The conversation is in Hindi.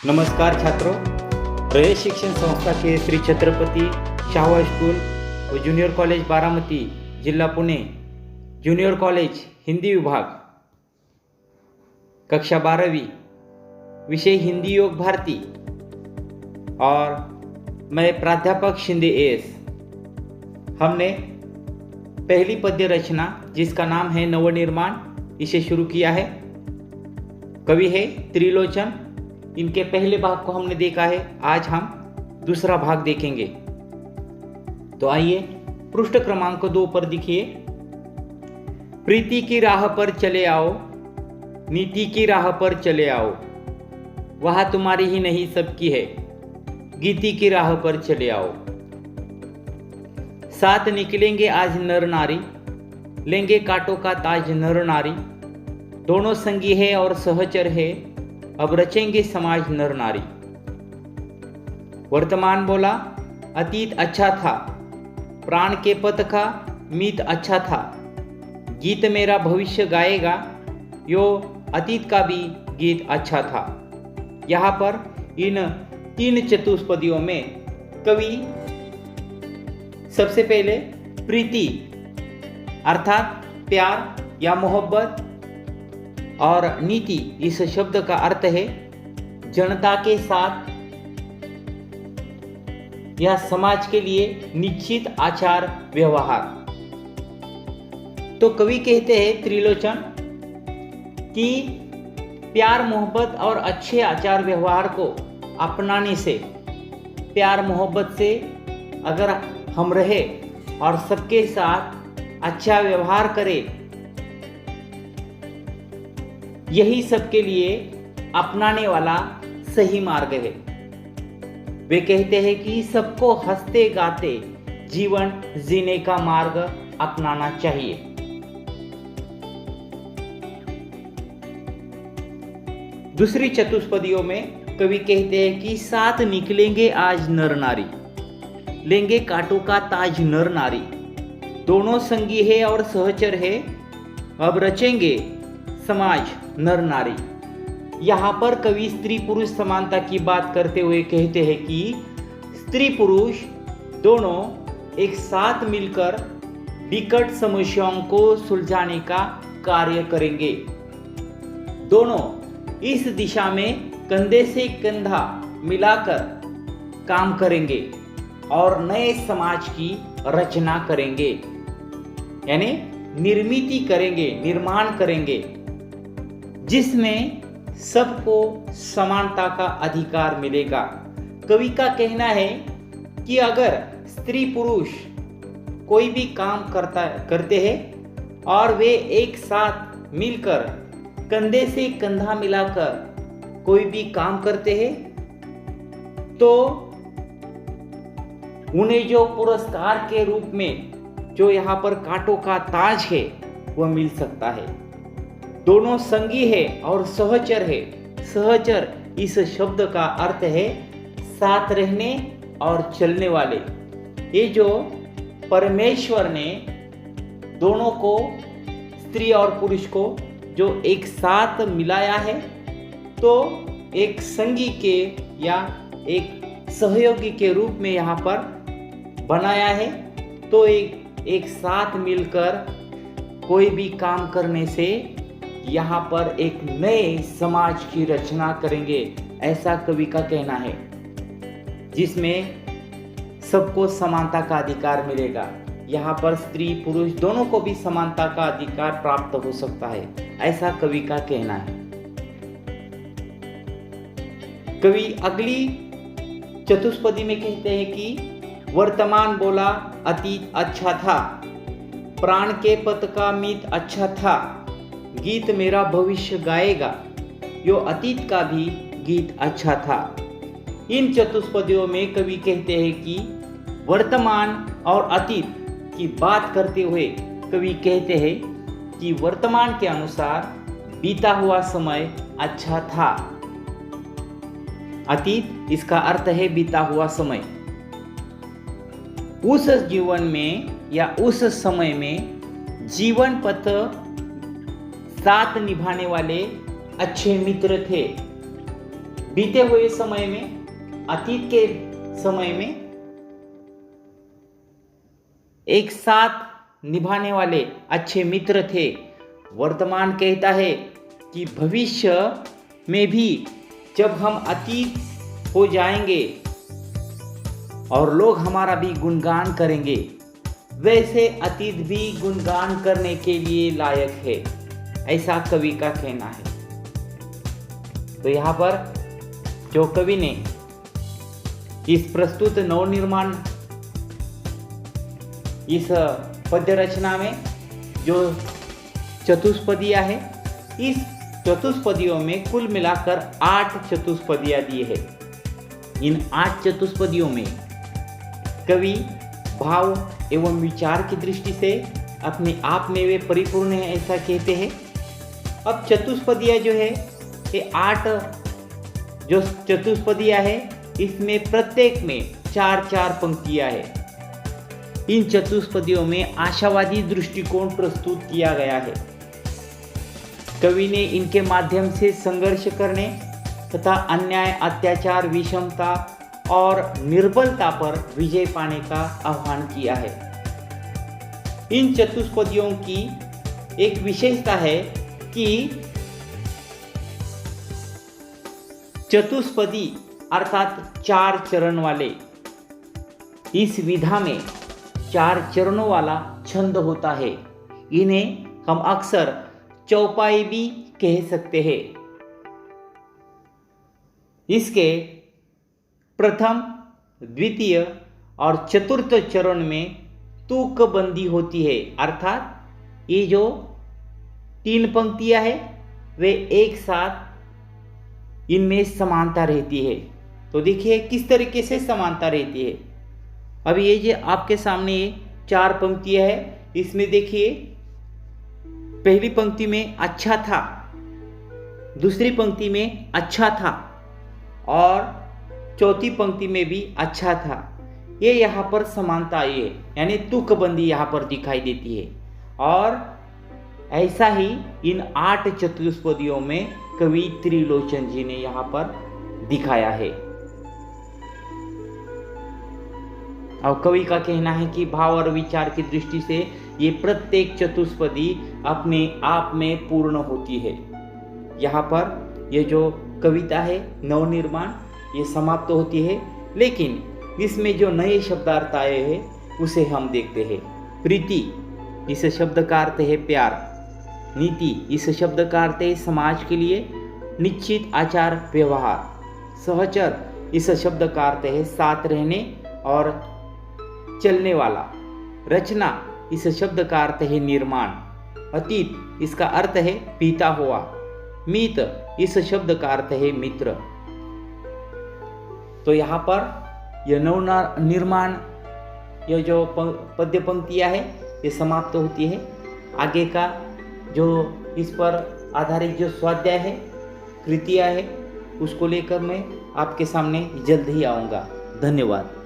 नमस्कार छात्रों, रयत शिक्षण संस्था के श्री छत्रपति शाहू स्कूल व जूनियर कॉलेज बारामती जिला पुणे जूनियर कॉलेज हिंदी विभाग कक्षा 12वीं विषय हिंदी योग भारती और मैं प्राध्यापक शिंदे एस। हमने पहली पद्य रचना जिसका नाम है नवनिर्माण इसे शुरू किया है। कवि है त्रिलोचन। इनके पहले भाग को हमने देखा है, आज हम दूसरा भाग देखेंगे। तो आइए पृष्ठ क्रमांक 2 पर देखिए। प्रीति की राह पर चले आओ, नीति की राह पर चले आओ, वह तुम्हारी ही नहीं सबकी है, गीति की राह पर चले आओ। साथ निकलेंगे आज नर नारी, लेंगे कांटों का ताज नर नारी, दोनों संगी है और सहचर है, अब रचेंगे समाज नर नारी। वर्तमान बोला अतीत अच्छा था, प्राण के पथ का मीत अच्छा था, गीत मेरा भविष्य गाएगा, यो अतीत का भी गीत अच्छा था। यहाँ पर इन 3 चतुष्पदियों में कवि सबसे पहले प्रीति अर्थात प्यार या मोहब्बत और नीति इस शब्द का अर्थ है जनता के साथ या समाज के लिए निश्चित आचार व्यवहार। तो कवि कहते हैं त्रिलोचन कि प्यार मोहब्बत और अच्छे आचार व्यवहार को अपनाने से, प्यार मोहब्बत से अगर हम रहे और सबके साथ अच्छा व्यवहार करें, यही सबके लिए अपनाने वाला सही मार्ग है। वे कहते हैं कि सबको हंसते गाते जीवन जीने का मार्ग अपनाना चाहिए। दूसरी चतुष्पदियों में कवि कहते हैं कि साथ निकलेंगे आज नर नारी, लेंगे कांटों का ताज नर नारी, दोनों संगी है और सहचर है, अब रचेंगे समाज नर नारी। यहाँ पर कवि स्त्री पुरुष समानता की बात करते हुए कहते हैं कि स्त्री पुरुष दोनों एक साथ मिलकर विकट समस्याओं को सुलझाने का कार्य करेंगे। दोनों इस दिशा में कंधे से कंधा मिलाकर काम करेंगे और नए समाज की रचना करेंगे, यानी निर्मिति करेंगे, निर्माण करेंगे, जिसमें सबको समानता का अधिकार मिलेगा। कवि का कहना है कि अगर स्त्री पुरुष कोई भी काम करते हैं और वे एक साथ मिलकर कंधे से कंधा मिलाकर कोई भी काम करते हैं, तो उन्हें जो पुरस्कार के रूप में जो यहाँ पर कांटों का ताज है वह मिल सकता है। दोनों संगी है और सहचर है। सहचर इस शब्द का अर्थ है साथ रहने और चलने वाले। ये जो परमेश्वर ने दोनों को, स्त्री और पुरुष को जो एक साथ मिलाया है, तो एक संगी के या एक सहयोगी के रूप में यहाँ पर बनाया है। तो एक साथ मिलकर कोई भी काम करने से यहाँ पर एक नए समाज की रचना करेंगे, ऐसा कवि का कहना है, जिसमें सबको समानता का अधिकार मिलेगा। यहाँ पर स्त्री पुरुष दोनों को भी समानता का अधिकार प्राप्त हो सकता है, ऐसा कवि का कहना है। कवि अगली चतुष्पदी में कहते हैं कि वर्तमान बोला अतीत अच्छा था, प्राण के पथ का मीत अच्छा था, गीत मेरा भविष्य गाएगा, यो अतीत का भी गीत अच्छा था। इन चतुष्पदियों में कवि कहते हैं कि वर्तमान और अतीत की बात करते हुए कवि कहते हैं कि वर्तमान के अनुसार बीता हुआ समय अच्छा था। अतीत इसका अर्थ है बीता हुआ समय। उस जीवन में या उस समय में जीवन पथ साथ निभाने वाले अच्छे मित्र थे, बीते हुए समय में, अतीत के समय में एक साथ निभाने वाले अच्छे मित्र थे। वर्तमान कहता है कि भविष्य में भी जब हम अतीत हो जाएंगे और लोग हमारा भी गुणगान करेंगे, वैसे अतीत भी गुणगान करने के लिए लायक है, ऐसा कवि का कहना है। तो यहाँ पर जो कवि ने इस प्रस्तुत नवनिर्माण, इस पद्य रचना में जो चतुष्पदियाँ है, इस चतुष्पदियों में कुल मिलाकर 8 चतुष्पदियाँ दी है। इन 8 चतुष्पदियों में कवि भाव एवं विचार की दृष्टि से अपने आप में वे परिपूर्ण है, ऐसा कहते हैं। अब चतुष्पदियाँ जो है ये 8 जो चतुष्पदियाँ है, इसमें प्रत्येक में 4-4 पंक्तियाँ है। इन चतुष्पदियों में आशावादी दृष्टिकोण प्रस्तुत किया गया है। कवि ने इनके माध्यम से संघर्ष करने तथा अन्याय, अत्याचार, विषमता और निर्बलता पर विजय पाने का आह्वान किया है। इन चतुष्पदियों की एक विशेषता है कि चतुष्पदी अर्थात 4 चरण वाले, इस विधा में 4 चरणों वाला छंद होता है। इन्हें हम अक्सर चौपाई भी कह सकते हैं। इसके प्रथम, द्वितीय और चतुर्थ चरण में तुकबंदी होती है, अर्थात ये जो 3 पंक्तियां हैं वे एक साथ इनमें समानता रहती है। तो देखिए किस तरीके से समानता रहती है। अब ये जो आपके सामने 4 पंक्तियां है, इसमें देखिए पहली पंक्ति में अच्छा था, दूसरी पंक्ति में अच्छा था और चौथी पंक्ति में भी अच्छा था। ये यहाँ पर समानता आई है, यानी तुकबंदी यहाँ पर दिखाई देती है। और ऐसा ही इन 8 चतुष्पदियों में कवि त्रिलोचन जी ने यहाँ पर दिखाया है। और कवि का कहना है कि भाव और विचार की दृष्टि से ये प्रत्येक चतुष्पदी अपने आप में पूर्ण होती है। यहाँ पर ये जो कविता है नवनिर्माण, ये समाप्त होती है, लेकिन इसमें जो नए शब्दार्थ आए हैं उसे हम देखते हैं। प्रीति, इस शब्द का अर्थ है प्यार। नीति, इस शब्द का अर्थ है समाज के लिए निश्चित आचार व्यवहार। सहचर, इस शब्द का अर्थ है साथ रहने और चलने वाला। रचना, इस शब्द का अर्थ है निर्माण। अतीत, इसका अर्थ है बीता हुआ। मित, इस शब्द का अर्थ है मित्र। तो यहाँ पर यह नवनिर्माण, यह जो पद्य पंक्तियाँ है ये समाप्त होती है। आगे का जो इस पर आधारित जो स्वाध्याय है, कृतियाँ है, उसको लेकर मैं आपके सामने जल्द ही आऊँगा। धन्यवाद।